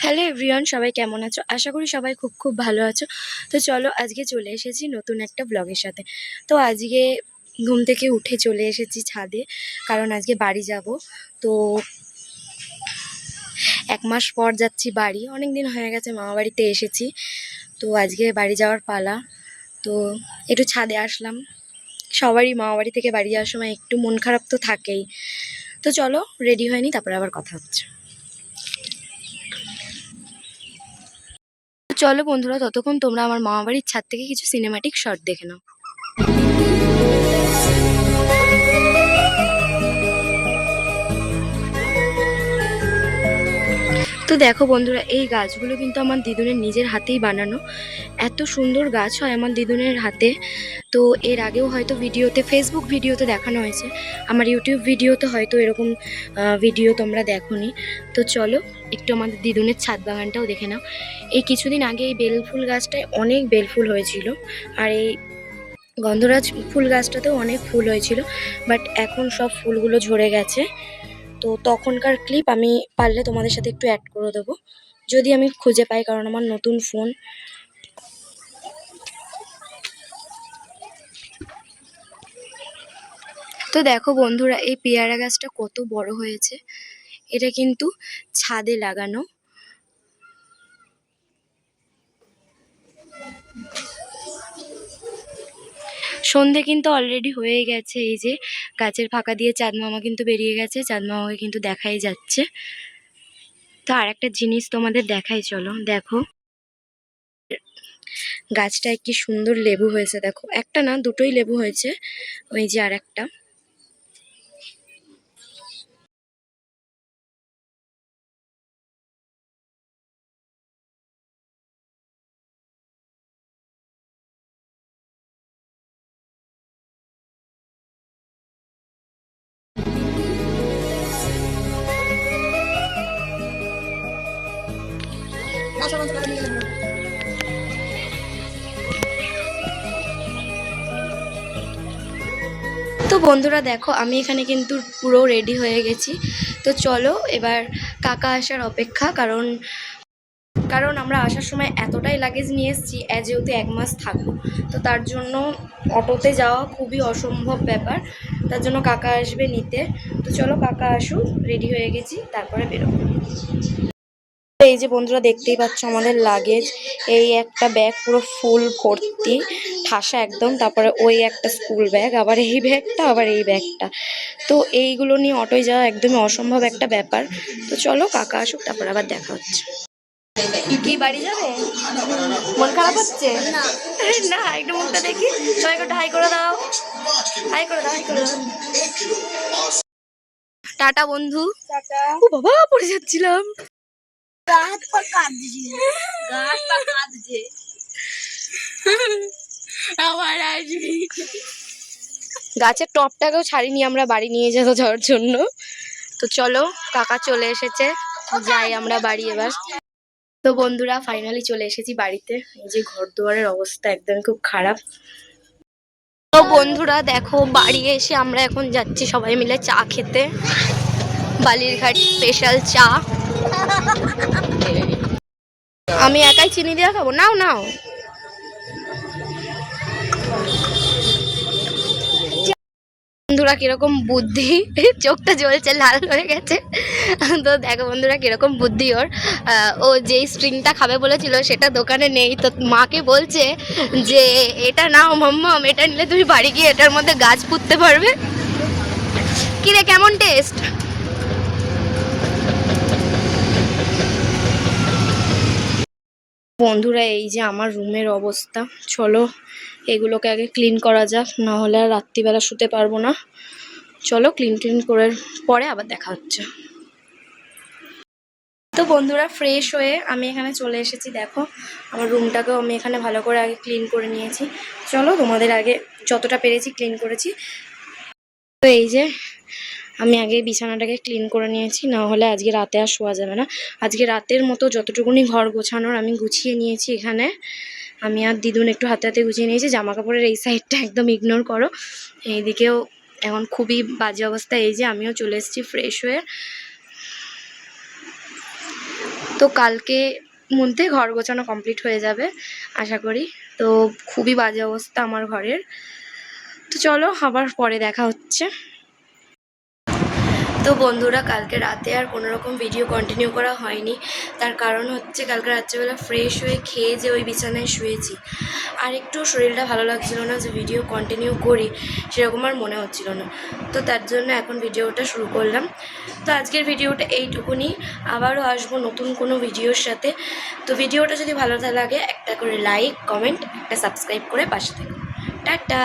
Hello everyone, সবাই কেমন আছো? আশা করি সবাই খুব খুব ভালো আছো। তো চলো আজকে চলে এসেছি নতুন একটা ব্লগের সাথে। তো আজকে ঘুম থেকে উঠে চলে এসেছি ছাদে, কারণ আজকে বাড়ি যাব। তো 1 মাস পর যাচ্ছি বাড়ি। অনেক দিন হয়ে গেছে মামা বাড়িতে এসেছি, তো আজকে বাড়ি যাওয়ার পালা। তো একটু ছাদে আসলাম। সবারই মামা বাড়ি থেকে বাড়ি যাওয়ার সময় একটু মন খারাপ তো থাকেই। তো চলো রেডি হয়নি, তারপরে আবার কথা হচ্ছে। চলো বন্ধুরা, ততক্ষণ তোমরা আমার মামা বাড়ির ছাদ থেকে কিছু সিনেম্যাটিক শট দেখে নাও। তো দেখো বন্ধুরা, এই গাছগুলো কিন্তু আমার দিদুনের নিজের হাতেই বানানো। এত সুন্দর গাছ হয় আমার দিদুনের হাতে। তো এর আগেও হয়তো ভিডিওতে, ফেসবুক ভিডিওতে দেখানো হয়েছে, আমার ইউটিউব ভিডিওতে হয়তো এরকম ভিডিও তোমরা দেখোনি। তো চলো একটু আমাদের দিদুনের ছাদ বাগানটাও দেখে নাও। এই কিছুদিন আগে এই বেলফুল গাছটায় অনেক বেলফুল হয়েছিল, আর এই গন্ধরাজ ফুল গাছটাতেও অনেক ফুল হয়েছিল, বাট এখন সব ফুলগুলো ঝরে গেছে। তো তখনকার ক্লিপ আমি পারলে তোমাদের সাথে একটু অ্যাড করে দেবো, যদি আমি খুঁজে পাই, কারণ আমার নতুন ফোন। তো দেখো বন্ধুরা, এই পেয়ারা গাছটা কত বড় হয়েছে। এটা কিন্তু ছাদে লাগানো। সন্ধে কিন্তু অলরেডি হয়ে গেছে। এই যে গাছের ফাঁকা দিয়ে চাঁদ মামা কিন্তু বেরিয়ে গেছে, চাঁদ মামাকে কিন্তু দেখাই যাচ্ছে। তো আর একটা জিনিস তোমাদের দেখাই, চলো দেখো গাছটায় কি সুন্দর লেবু হয়েছে। দেখো, একটা না দুটোই লেবু হয়েছে। ওই যে আর একটা। তো বন্ধুরা দেখো, আমি এখানে কিন্তু পুরো রেডি হয়ে গেছি। তো চলো এবার কাকা আসার অপেক্ষা, কারণ কারণ আমরা আসার সময় এতটাই লাগেজ নিয়ে এসেছি, যেহেতু 1 মাস থাকবো, তো তার জন্য অটোতে যাওয়া খুবই অসম্ভব ব্যাপার। তার জন্য কাকা আসবে নিতে। তো চলো কাকা আসুক, রেডি হয়ে গেছি, তারপরে বেরোবো। এই যে বন্ধুরা দেখতেই পাচ্ছ আমাদের লাগেজ। এই একটা ব্যাগ পুরো ফুল ভর্তি, ঠাসা একদম। তারপরে ওই একটা স্কুল ব্যাগ, আবার এই ব্যাগটা, আবার এই ব্যাগটা। তো এইগুলো নিয়ে অটোয় যাওয়া একদমই অসম্ভব একটা ব্যাপার। তো চলো কাকা আসুক, তারপর আবার দেখা হচ্ছে। কি বাড়ি যাবে? মন খারাপ হচ্ছে? না, একটু মুখটা দেখি। সবাইকে একটু হাই করে দাও, হাই করে দাও, হাই করে দাও। টাটা বন্ধু। টাটা। ও বাবা, পড়ে যাচ্ছিলাম। গাছ পা কাঁদছে, গাছ পা কাঁদছে। আমার আসবি। গাছের টপটাকেও ছাড়িনি আমরা বাড়ি নিয়ে যাওয়ার জন্য। তো চলো কাকা চলে এসেছে, যাই আমরা বাড়ি এবার। তো বন্ধুরা ফাইনালি চলে এসেছি বাড়িতে। এই যে ঘর দুয়ারের অবস্থা একদম খুব খারাপ। তো বন্ধুরা দেখো, বাড়ি এসে আমরা এখন যাচ্ছি সবাই মিলে চা খেতে, বালিরঘাট স্পেশাল চা। আমি একাই চিনি দিয়ে খাবো? নাও নাও। বন্ধুরা কিরকম বুদ্ধি, চোখটা জ্বলছে, লাল হয়ে গেছে। তো দেখো বন্ধুরা কিরকম বুদ্ধি ওর। ও যেই স্ট্রিংটা খাবে বলেছিল সেটা দোকানে নেই, তো মাকে বলছে যে এটা নাও মাম্মাম, এটা নিলে তুমি বাড়ি গিয়ে এটার মধ্যে গাছ পুঁততে পারবে। কিরে, কেমন টেস্ট? বন্ধুরা এই যে আমার রুমের অবস্থা, চলো এগুলোকে আগে ক্লিন করা যাক, না হলে আর রাত্রিবেলা শুতে পারবো না। চলো ক্লিন করে পরে আবার দেখা হচ্ছে। তো বন্ধুরা ফ্রেশ হয়ে আমি এখানে চলে এসেছি। দেখো আমার রুমটাকেও আমি এখানে ভালো করে আগে ক্লিন করে নিয়েছি। চলো তোমাদের আগে যতটা পেরেছি ক্লিন করেছি। তো এই যে আমি আগে বিছানাটাকে ক্লিন করে নিয়েছি, না হলে আজকে রাতে আর শোয়া যাবে না। আজকে রাতের মতো যতটুকুনি ঘর গোছানোর আমি গুছিয়ে নিয়েছি এখানে। আমি আর দিদুন একটু হাতে হাতে গুছিয়ে নিয়েছি। জামা কাপড়ের এই সাইডটা একদম ইগনোর করো, এইদিকেও এখন খুবই বাজে অবস্থা। এই যে আমিও চলে এসেছি ফ্রেশ হয়ে। তো কালকে মধ্যে ঘর গোছানো কমপ্লিট হয়ে যাবে আশা করি। তো খুবই বাজে অবস্থা আমার ঘরের। তো চলো আবার পরে দেখা হচ্ছে। তো বন্ধুরা, কালকে রাতে আর কোনো রকম ভিডিও কন্টিনিউ করা হয়নি। তার কারণ হচ্ছে কালকে রাত্রেবেলা ফ্রেশ হয়ে খেয়ে যে ওই বিছানায় শুয়েছি, আর একটু শরীরটা ভালো লাগছিল না যে ভিডিও কন্টিনিউ করি, সেরকম আর মনে হচ্ছিল না। তো তার জন্য এখন ভিডিওটা শুরু করলাম। তো আজকের ভিডিওটা এইটুকুনি, আবারও আসবো নতুন কোনো ভিডিওর সাথে। তো ভিডিওটা যদি ভালো লাগে একটা করে লাইক, কমেন্ট, একটা সাবস্ক্রাইব করে পাশে থেকো। টাটা।